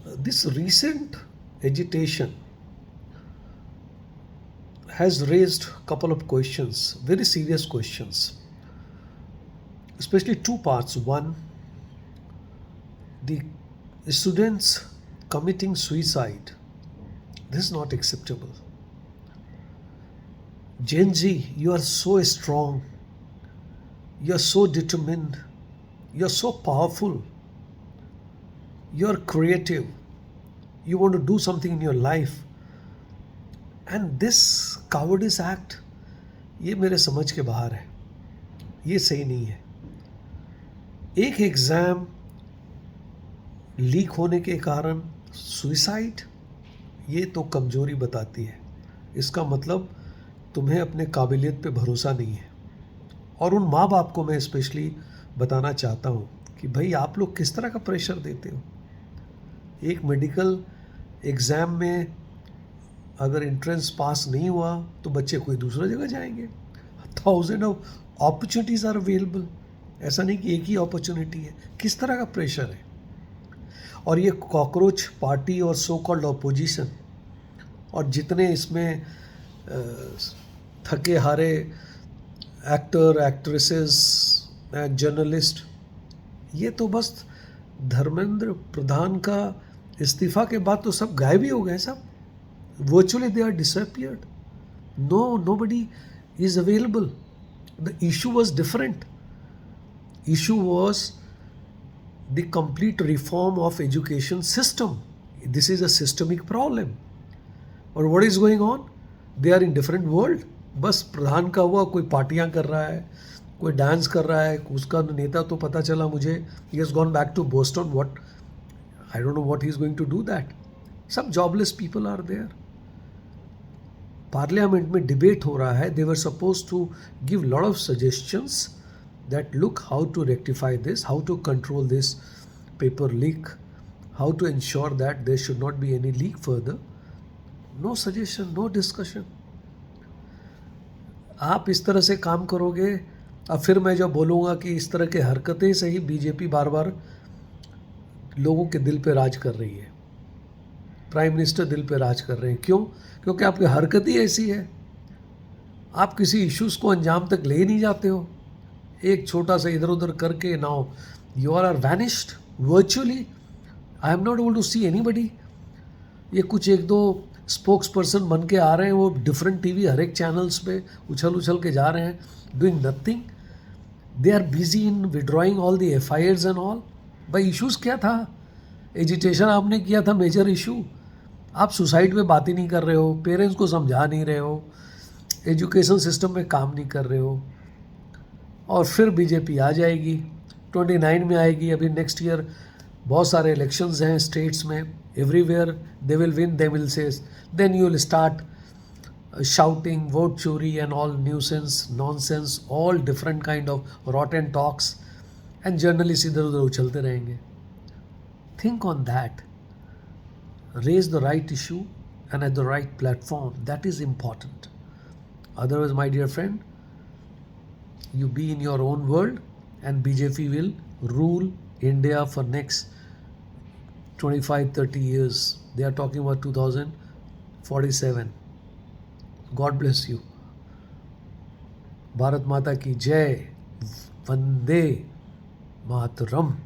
This recent agitation has raised a couple of questions, very serious questions, especially two parts. One, the students committing suicide. This is not acceptable. Gen Z, you are so strong, you are so determined, you are so powerful, you are creative, you want to do something in your life. And this cowardice act, ये मेरे समझ के बाहर है, ये सही नहीं है. एक एग्ज़ाम लीक होने के कारण सुइसाइड, ये तो कमज़ोरी बताती है. इसका मतलब तुम्हें अपने काबिलियत पे भरोसा नहीं है. और उन माँ बाप को मैं स्पेशली बताना चाहता हूँ कि भाई आप लोग किस तरह का प्रेशर देते हो. एक मेडिकल एग्ज़ाम में अगर एंट्रेंस पास नहीं हुआ तो बच्चे कोई दूसरा जगह जाएंगे. 1000 ऑफ अपॉर्चुनिटीज़ आर अवेलेबल. ऐसा नहीं कि एक ही अपॉर्चुनिटी है. किस तरह का प्रेशर है. और ये कॉकरोच पार्टी और सो कॉल्ड अपोजिशन और जितने इसमें थके हारे एक्टर एक्ट्रेसेस एंड जर्नलिस्ट, ये तो बस धर्मेंद्र प्रधान का इस्तीफा के बाद तो सब गायब ही हो गए. सब virtually they are disappeared. Nobody is available. The issue was different. Issue was the complete reform of education system. This is a systemic problem. और what is going on? They are in different world. बस प्रधान का हुआ, कोई पार्टियां कर रहा है, कोई डांस कर रहा है. उसका नेता तो पता चला मुझे, he has gone back to Boston. What? I don't know what he is going to do that. सब jobless people are there. Parliament में डिबेट हो रहा है. They were suppose to give lot of suggestions that look how to rectify this, how to control this paper leak, how to ensure that there should not be any leak further. No suggestion, no discussion. आप इस तरह से काम करोगे. अब फिर मैं जो बोलूँगा कि इस तरह के हरकतें से ही बीजेपी बार बार लोगों के दिल पे राज कर रही है. प्राइम मिनिस्टर दिल पे राज कर रहे हैं. क्यों? क्योंकि आपकी हरकत ही ऐसी है. आप किसी इश्यूज़ को अंजाम तक ले ही नहीं जाते हो. एक छोटा सा इधर उधर करके now you are vanished virtually. I am not able to see anybody. ये कुछ एक दो स्पोक्स पर्सन बन के आ रहे हैं, वो डिफरेंट टीवी हर एक चैनल्स पे उछल के जा रहे हैं, doing nothing. They are busy in withdrawing all the FIRs and all. भाई इश्यूज़ क्या था? एजिटेशन आपने किया था मेजर इशू. आप सुसाइड पे बात ही नहीं कर रहे हो, पेरेंट्स को समझा नहीं रहे हो, एजुकेशन सिस्टम में काम नहीं कर रहे हो. और फिर बीजेपी आ जाएगी, 29 में आएगी. अभी नेक्स्ट ईयर बहुत सारे इलेक्शंस हैं स्टेट्स में. Everywhere they will win, they will say, then you will start shouting vote चोरी and all nuisance nonsense, all different kind of rotten talks. And journalist इधर उधर उछलते रहेंगे. Think on that. Raise the right issue and at the right platform. That is important. Otherwise, my dear friend, you be in your own world and BJP will rule India for next 25-30 years. They are talking about 2047. God bless you. Bharat माता की जय. वंदे मातरम.